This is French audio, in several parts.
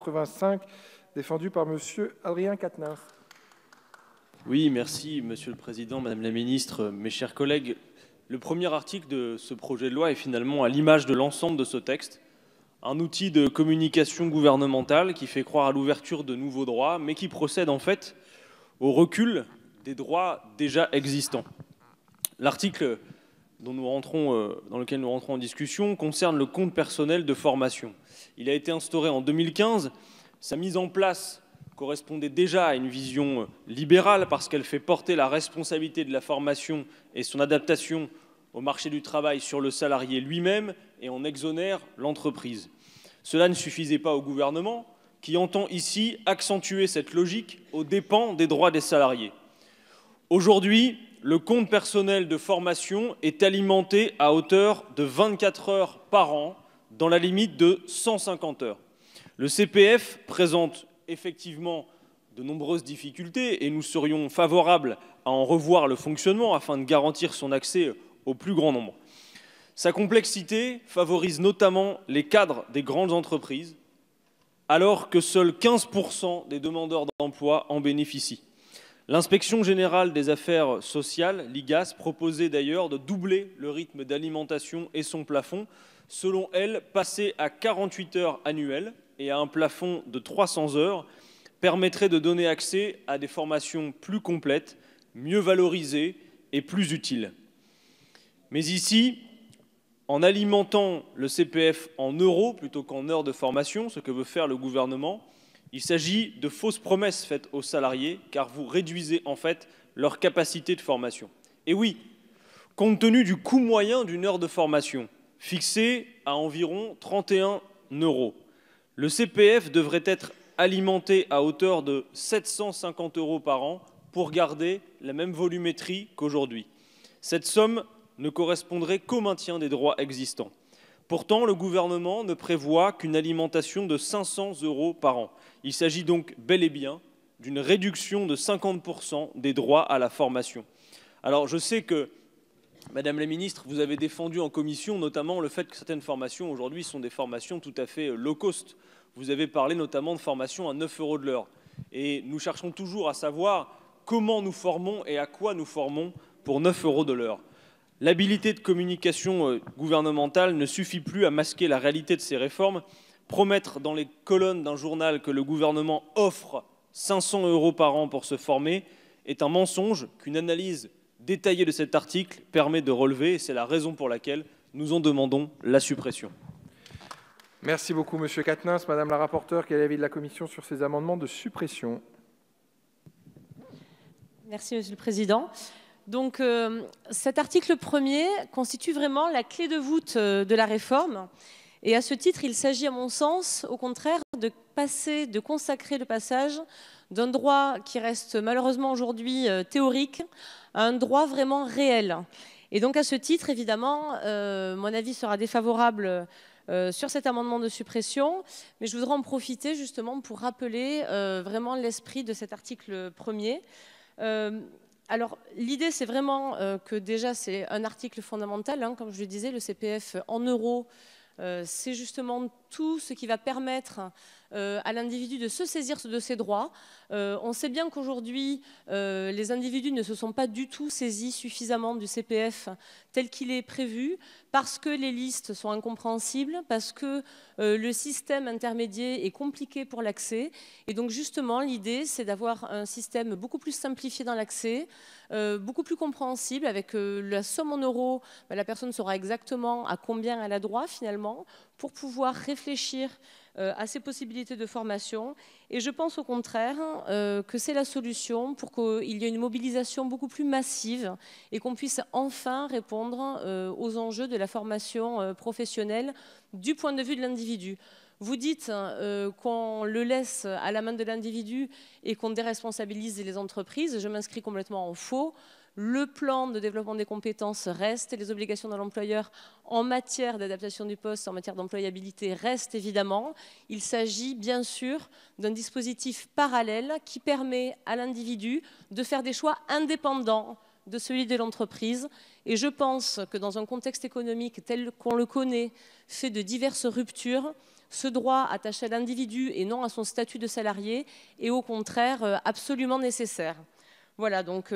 85, défendu par Monsieur Adrien Quatennens. Oui, merci Monsieur le Président, Madame la Ministre, mes chers collègues. Le premier article de ce projet de loi est finalement à l'image de l'ensemble de ce texte. Un outil de communication gouvernementale qui fait croire à l'ouverture de nouveaux droits, mais qui procède en fait au recul des droits déjà existants. L'article dans lequel nous rentrons en discussion concerne le compte personnel de formation. Il a été instauré en 2015. Sa mise en place correspondait déjà à une vision libérale parce qu'elle fait porter la responsabilité de la formation et son adaptation au marché du travail sur le salarié lui-même et en exonère l'entreprise. Cela ne suffisait pas au gouvernement qui entend ici accentuer cette logique aux dépens des droits des salariés. Aujourd'hui, le compte personnel de formation est alimenté à hauteur de 24 heures par an, dans la limite de 150 heures. Le CPF présente effectivement de nombreuses difficultés et nous serions favorables à en revoir le fonctionnement afin de garantir son accès au plus grand nombre. Sa complexité favorise notamment les cadres des grandes entreprises, alors que seuls 15% des demandeurs d'emploi en bénéficient. L'Inspection générale des affaires sociales, l'IGAS, proposait d'ailleurs de doubler le rythme d'alimentation et son plafond, selon elle, passer à 48 heures annuelles et à un plafond de 300 heures permettrait de donner accès à des formations plus complètes, mieux valorisées et plus utiles. Mais ici, en alimentant le CPF en euros plutôt qu'en heures de formation, ce que veut faire le gouvernement, il s'agit de fausses promesses faites aux salariés, car vous réduisez en fait leur capacité de formation. Et oui, compte tenu du coût moyen d'une heure de formation, fixé à environ 31 €, le CPF devrait être alimenté à hauteur de 750 € par an pour garder la même volumétrie qu'aujourd'hui. Cette somme ne correspondrait qu'au maintien des droits existants. Pourtant, le gouvernement ne prévoit qu'une alimentation de 500 € par an. Il s'agit donc bel et bien d'une réduction de 50% des droits à la formation. Alors, je sais que, Madame la Ministre, vous avez défendu en commission notamment le fait que certaines formations aujourd'hui sont des formations tout à fait low cost. Vous avez parlé notamment de formations à 9 € de l'heure. Et nous cherchons toujours à savoir comment nous formons et à quoi nous formons pour 9 € de l'heure. L'habilité de communication gouvernementale ne suffit plus à masquer la réalité de ces réformes. Promettre dans les colonnes d'un journal que le gouvernement offre 500 € par an pour se former est un mensonge qu'une analyse détaillée de cet article permet de relever. Et c'est la raison pour laquelle nous en demandons la suppression. Merci beaucoup, Monsieur Quatennens. Madame la rapporteure, quel est l'avis de la Commission sur ces amendements de suppression? Merci, Monsieur le Président. Donc, cet article premier constitue vraiment la clé de voûte de la réforme. Et à ce titre, il s'agit, à mon sens, au contraire, de consacrer le passage d'un droit qui reste malheureusement aujourd'hui théorique à un droit vraiment réel. Et donc, à ce titre, évidemment, mon avis sera défavorable sur cet amendement de suppression, mais je voudrais en profiter justement pour rappeler vraiment l'esprit de cet article premier. Alors, l'idée, c'est vraiment que déjà, c'est un article fondamental, hein, comme je le disais, le CPF en euros, c'est justement tout ce qui va permettre à l'individu de se saisir de ses droits. On sait bien qu'aujourd'hui, les individus ne se sont pas du tout saisis suffisamment du CPF tel qu'il est prévu, parce que les listes sont incompréhensibles, parce que le système intermédiaire est compliqué pour l'accès. Et donc justement, l'idée, c'est d'avoir un système beaucoup plus simplifié dans l'accès, beaucoup plus compréhensible, avec la somme en euros, la personne saura exactement à combien elle a droit finalement, pour pouvoir réfléchir à ces possibilités de formation. Et je pense au contraire que c'est la solution pour qu'il y ait une mobilisation beaucoup plus massive et qu'on puisse enfin répondre aux enjeux de la formation professionnelle du point de vue de l'individu. Vous dites qu'on le laisse à la main de l'individu et qu'on déresponsabilise les entreprises. Je m'inscris complètement en faux. Le plan de développement des compétences reste et les obligations de l'employeur en matière d'adaptation du poste, en matière d'employabilité restent évidemment. Il s'agit bien sûr d'un dispositif parallèle qui permet à l'individu de faire des choix indépendants de celui de l'entreprise. Et je pense que dans un contexte économique tel qu'on le connaît, fait de diverses ruptures, ce droit attaché à l'individu et non à son statut de salarié est au contraire absolument nécessaire. Voilà, donc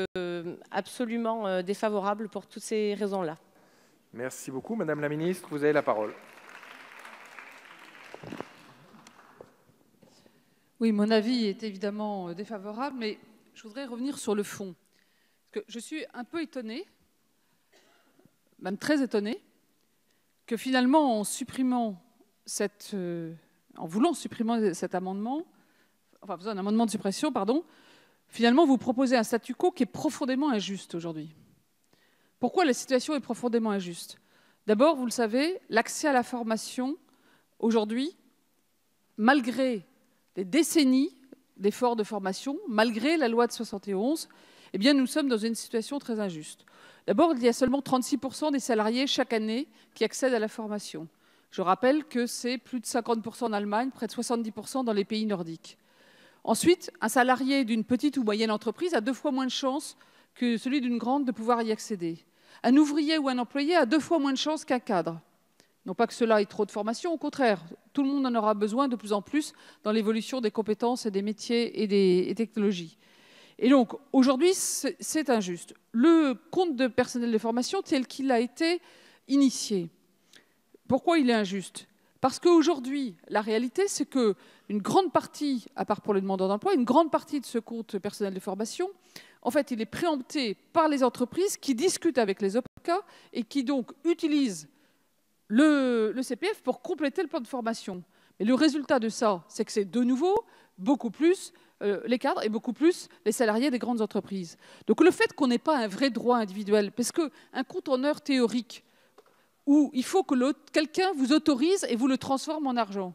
absolument défavorable pour toutes ces raisons-là. Merci beaucoup. Madame la ministre, vous avez la parole. Oui, mon avis est évidemment défavorable, mais je voudrais revenir sur le fond. Parce que je suis un peu étonnée, même très étonnée, que finalement, en voulant supprimer cet amendement, enfin, faisant un amendement de suppression, pardon, finalement, vous proposez un statu quo qui est profondément injuste aujourd'hui. Pourquoi la situation est profondément injuste? D'abord, vous le savez, l'accès à la formation, aujourd'hui, malgré des décennies d'efforts de formation, malgré la loi de 71, eh bien, nous sommes dans une situation très injuste. D'abord, il y a seulement 36% des salariés chaque année qui accèdent à la formation. Je rappelle que c'est plus de 50% en Allemagne, près de 70% dans les pays nordiques. Ensuite, un salarié d'une petite ou moyenne entreprise a 2 fois moins de chances que celui d'une grande de pouvoir y accéder. Un ouvrier ou un employé a 2 fois moins de chances qu'un cadre. Non pas que cela ait trop de formation, au contraire, tout le monde en aura besoin de plus en plus dans l'évolution des compétences et des métiers et des technologies. Et donc, aujourd'hui, c'est injuste. Le compte de personnel de formation tel qu'il a été initié, pourquoi il est injuste? Parce qu'aujourd'hui, la réalité, c'est qu'une grande partie, à part pour les demandeurs d'emploi, une grande partie de ce compte personnel de formation, en fait, il est préempté par les entreprises qui discutent avec les OPCA et qui donc utilisent le CPF pour compléter le plan de formation. Mais le résultat de ça, c'est que c'est de nouveau beaucoup plus les cadres et beaucoup plus les salariés des grandes entreprises. Donc le fait qu'on n'ait pas un vrai droit individuel, parce qu'un compte en heures théorique, où il faut que quelqu'un vous autorise et vous le transforme en argent,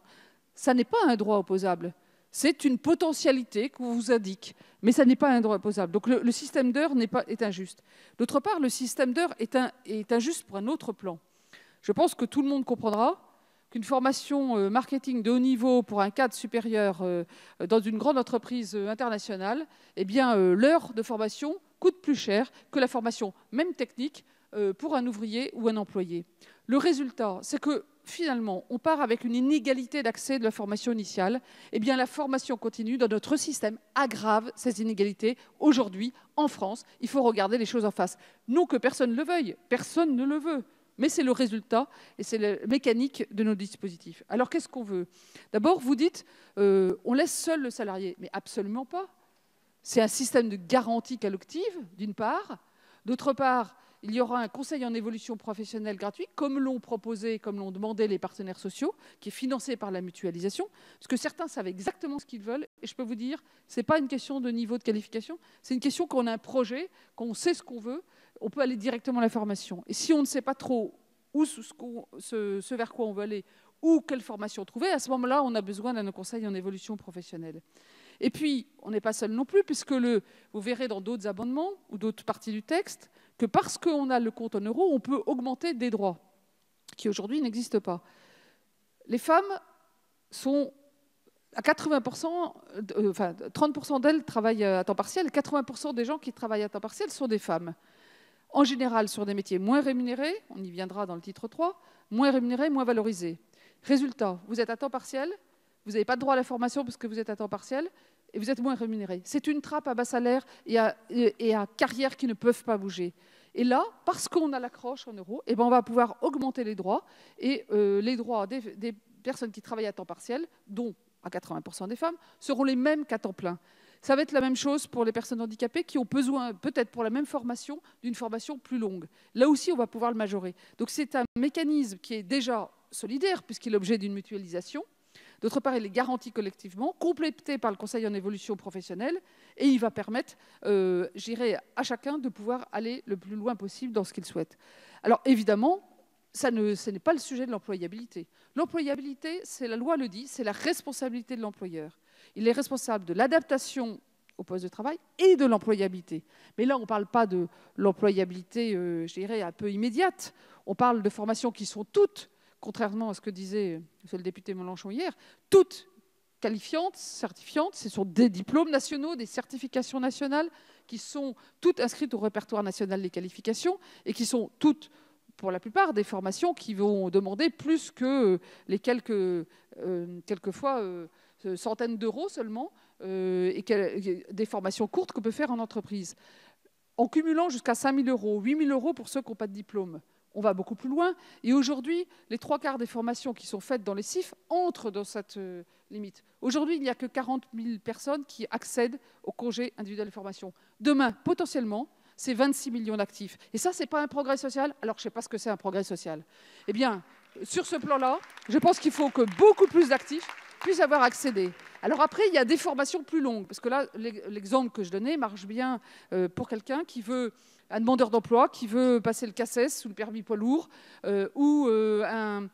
ça n'est pas un droit opposable. C'est une potentialité qu'on vous indique, mais ça n'est pas un droit opposable. Donc le système d'heures est injuste. D'autre part, le système d'heures est injuste pour un autre plan. Je pense que tout le monde comprendra qu'une formation marketing de haut niveau pour un cadre supérieur dans une grande entreprise internationale, eh bien, l'heure de formation coûte plus cher que la formation, même technique, pour un ouvrier ou un employé. Le résultat, c'est que finalement, on part avec une inégalité d'accès de la formation initiale. Eh bien, la formation continue dans notre système aggrave ces inégalités. Aujourd'hui, en France, il faut regarder les choses en face. Non que personne ne le veuille, personne ne le veut. Mais c'est le résultat et c'est la mécanique de nos dispositifs. Alors, qu'est-ce qu'on veut? D'abord, vous dites, on laisse seul le salarié. Mais absolument pas. C'est un système de garantie collective, d'une part. D'autre part, il y aura un conseil en évolution professionnelle gratuit, comme l'ont proposé, comme l'ont demandé les partenaires sociaux, qui est financé par la mutualisation, parce que certains savent exactement ce qu'ils veulent. Et je peux vous dire, ce n'est pas une question de niveau de qualification, c'est une question qu'on a un projet, qu'on sait ce qu'on veut, on peut aller directement à la formation. Et si on ne sait pas trop ce vers quoi on veut aller, ou quelle formation trouver, à ce moment-là, on a besoin d'un conseil en évolution professionnelle. Et puis, on n'est pas seul non plus, puisque vous verrez dans d'autres amendements ou d'autres parties du texte, que parce qu'on a le compte en euros, on peut augmenter des droits qui aujourd'hui n'existent pas. Les femmes sont à 80%, enfin 30% d'elles travaillent à temps partiel, 80% des gens qui travaillent à temps partiel sont des femmes. En général, sur des métiers moins rémunérés, on y viendra dans le titre 3, moins rémunérés, moins valorisés. Résultat, vous êtes à temps partiel, vous n'avez pas de droit à la formation parce que vous êtes à temps partiel, et vous êtes moins rémunéré. C'est une trappe à bas salaire et à carrière qui ne peuvent pas bouger. Et là, parce qu'on a l'accroche en euros, eh ben on va pouvoir augmenter les droits, et les droits des personnes qui travaillent à temps partiel, dont à 80% des femmes, seront les mêmes qu'à temps plein. Ça va être la même chose pour les personnes handicapées qui ont besoin, peut-être pour la même formation, d'une formation plus longue. Là aussi, on va pouvoir le majorer. Donc c'est un mécanisme qui est déjà solidaire, puisqu'il est l'objet d'une mutualisation. D'autre part, il est garanti collectivement, complété par le Conseil en évolution professionnelle, et il va permettre, à chacun de pouvoir aller le plus loin possible dans ce qu'il souhaite. Alors évidemment, ce n'est pas le sujet de l'employabilité. L'employabilité, la loi le dit, c'est la responsabilité de l'employeur. Il est responsable de l'adaptation au poste de travail et de l'employabilité. Mais là, on ne parle pas de l'employabilité, un peu immédiate. On parle de formations qui sont toutes, contrairement à ce que disait le député Mélenchon hier, toutes qualifiantes, certifiantes. Ce sont des diplômes nationaux, des certifications nationales qui sont toutes inscrites au répertoire national des qualifications et qui sont toutes pour la plupart des formations qui vont demander plus que les quelquefois centaines d'euros seulement, et des formations courtes qu'on peut faire en entreprise. En cumulant jusqu'à 5 000 euros, 8 000 euros pour ceux qui n'ont pas de diplôme, on va beaucoup plus loin. Et aujourd'hui, les 3/4 des formations qui sont faites dans les CIF entrent dans cette limite. Aujourd'hui, il n'y a que 40 000 personnes qui accèdent au congé individuel de formation. Demain, potentiellement, c'est 26 millions d'actifs. Et ça, ce n'est pas un progrès social. Alors, je ne sais pas ce que c'est un progrès social. Eh bien, sur ce plan-là, je pense qu'il faut que beaucoup plus d'actifs puissent avoir accédé. Alors après, il y a des formations plus longues. Parce que là, l'exemple que je donnais marche bien pour quelqu'un qui veut, un demandeur d'emploi qui veut passer le CACES ou le permis poids lourd, ou un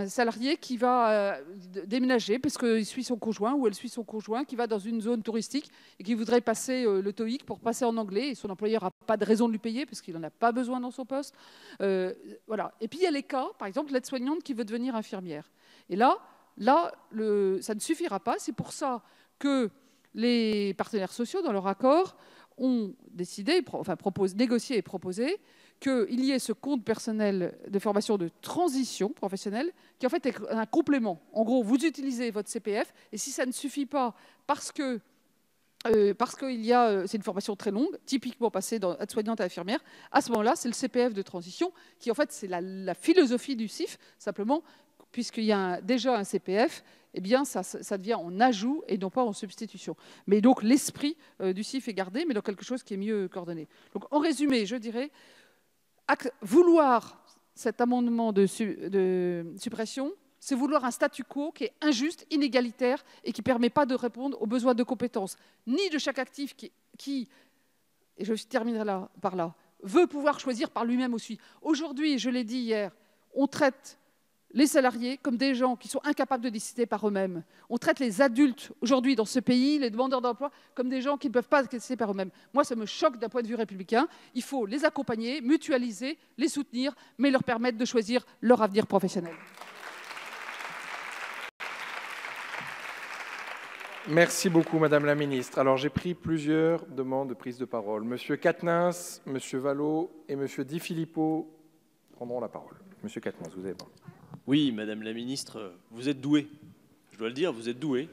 salarié qui va déménager parce qu'il suit son conjoint ou elle suit son conjoint, qui va dans une zone touristique et qui voudrait passer le TOEIC pour passer en anglais, et son employeur n'a pas de raison de lui payer parce qu'il n'en a pas besoin dans son poste. Voilà. Et puis il y a les cas, par exemple, l'aide-soignante qui veut devenir infirmière. Et là, ça ne suffira pas. C'est pour ça que les partenaires sociaux, dans leur accord, ont décidé, négocié et proposé qu'il y ait ce compte personnel de formation de transition professionnelle qui en fait est un complément. En gros, vous utilisez votre CPF, et si ça ne suffit pas parce que c'est une formation très longue, typiquement passée d'aide-soignante à infirmière, à ce moment-là, c'est le CPF de transition qui en fait c'est la philosophie du CIF, simplement puisqu'il y a déjà un CPF, eh bien, ça devient en ajout et non pas en substitution. Mais donc, l'esprit du CIF est gardé, mais dans quelque chose qui est mieux coordonné. Donc, en résumé, je dirais, vouloir cet amendement de suppression, c'est vouloir un statu quo qui est injuste, inégalitaire et qui ne permet pas de répondre aux besoins de compétences, ni de chaque actif qui et je terminerai par là, veut pouvoir choisir par lui-même aussi. Aujourd'hui, je l'ai dit hier, on traite les salariés comme des gens qui sont incapables de décider par eux-mêmes. On traite les adultes aujourd'hui dans ce pays, les demandeurs d'emploi, comme des gens qui ne peuvent pas décider par eux-mêmes. Moi, ça me choque d'un point de vue républicain. Il faut les accompagner, mutualiser, les soutenir, mais leur permettre de choisir leur avenir professionnel. Merci beaucoup, Madame la Ministre. Alors, j'ai pris plusieurs demandes de prise de parole. Monsieur Quatennens, Monsieur Vallot et Monsieur Di Filippo prendront la parole. Monsieur Quatennens, vous avez parlé. Oui, Madame la Ministre, vous êtes douée. Je dois le dire, vous êtes douée.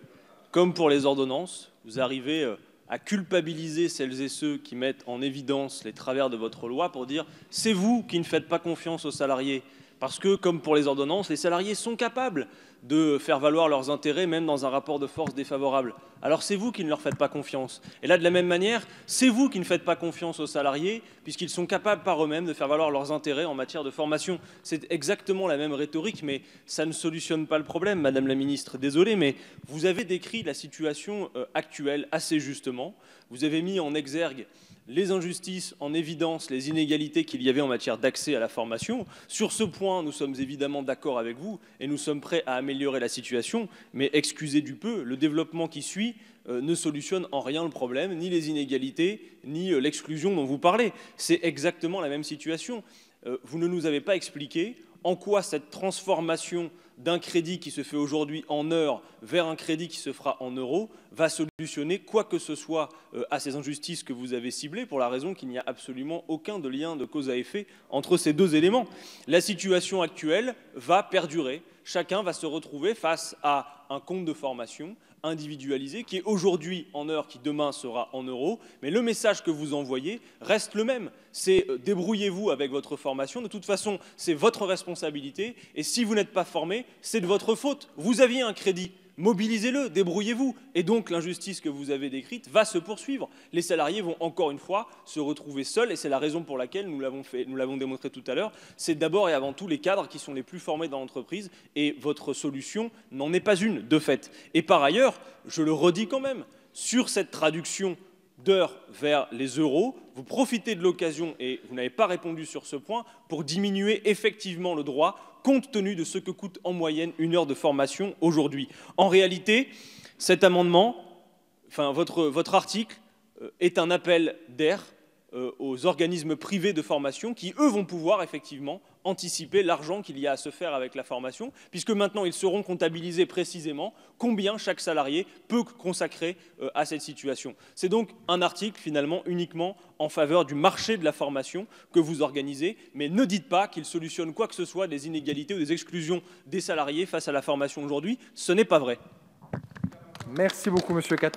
Comme pour les ordonnances, vous arrivez à culpabiliser celles et ceux qui mettent en évidence les travers de votre loi pour dire « c'est vous qui ne faites pas confiance aux salariés ». Parce que, comme pour les ordonnances, les salariés sont capables de faire valoir leurs intérêts, même dans un rapport de force défavorable. Alors c'est vous qui ne leur faites pas confiance. Et là, de la même manière, c'est vous qui ne faites pas confiance aux salariés, puisqu'ils sont capables par eux-mêmes de faire valoir leurs intérêts en matière de formation. C'est exactement la même rhétorique, mais ça ne solutionne pas le problème, Madame la Ministre. Désolé, mais vous avez décrit la situation actuelle assez justement. Vous avez mis en exergue les injustices, en évidence les inégalités qu'il y avait en matière d'accès à la formation. Sur ce point, nous sommes évidemment d'accord avec vous et nous sommes prêts à améliorer la situation, mais excusez du peu, le développement qui suit ne solutionne en rien le problème, ni les inégalités, ni l'exclusion dont vous parlez. C'est exactement la même situation. Vous ne nous avez pas expliqué en quoi cette transformation d'un crédit qui se fait aujourd'hui en heures vers un crédit qui se fera en euros va solutionner quoi que ce soit à ces injustices que vous avez ciblées, pour la raison qu'il n'y a absolument aucun de lien de cause à effet entre ces deux éléments. La situation actuelle va perdurer. Chacun va se retrouver face à un compte de formation individualisé qui est aujourd'hui en heures, qui demain sera en euros. Mais le message que vous envoyez reste le même. C'est débrouillez-vous avec votre formation. De toute façon, c'est votre responsabilité. Et si vous n'êtes pas formé, c'est de votre faute. Vous aviez un crédit. Mobilisez-le, débrouillez-vous. Et donc l'injustice que vous avez décrite va se poursuivre. Les salariés vont encore une fois se retrouver seuls, et c'est la raison pour laquelle nous l'avons démontré tout à l'heure. C'est d'abord et avant tout les cadres qui sont les plus formés dans l'entreprise, et votre solution n'en est pas une, de fait. Et par ailleurs, je le redis quand même, sur cette traduction d'heures vers les euros, vous profitez de l'occasion, et vous n'avez pas répondu sur ce point, pour diminuer effectivement le droit, compte tenu de ce que coûte en moyenne une heure de formation aujourd'hui. En réalité, cet amendement, votre article, est un appel d'air aux organismes privés de formation qui, eux, vont pouvoir effectivement anticiper l'argent qu'il y a à se faire avec la formation, puisque maintenant, ils seront comptabilisés précisément combien chaque salarié peut consacrer à cette situation. C'est donc un article, finalement, uniquement en faveur du marché de la formation que vous organisez, mais ne dites pas qu'il solutionne quoi que ce soit des inégalités ou des exclusions des salariés face à la formation aujourd'hui. Ce n'est pas vrai. Merci beaucoup, Monsieur Quatennens.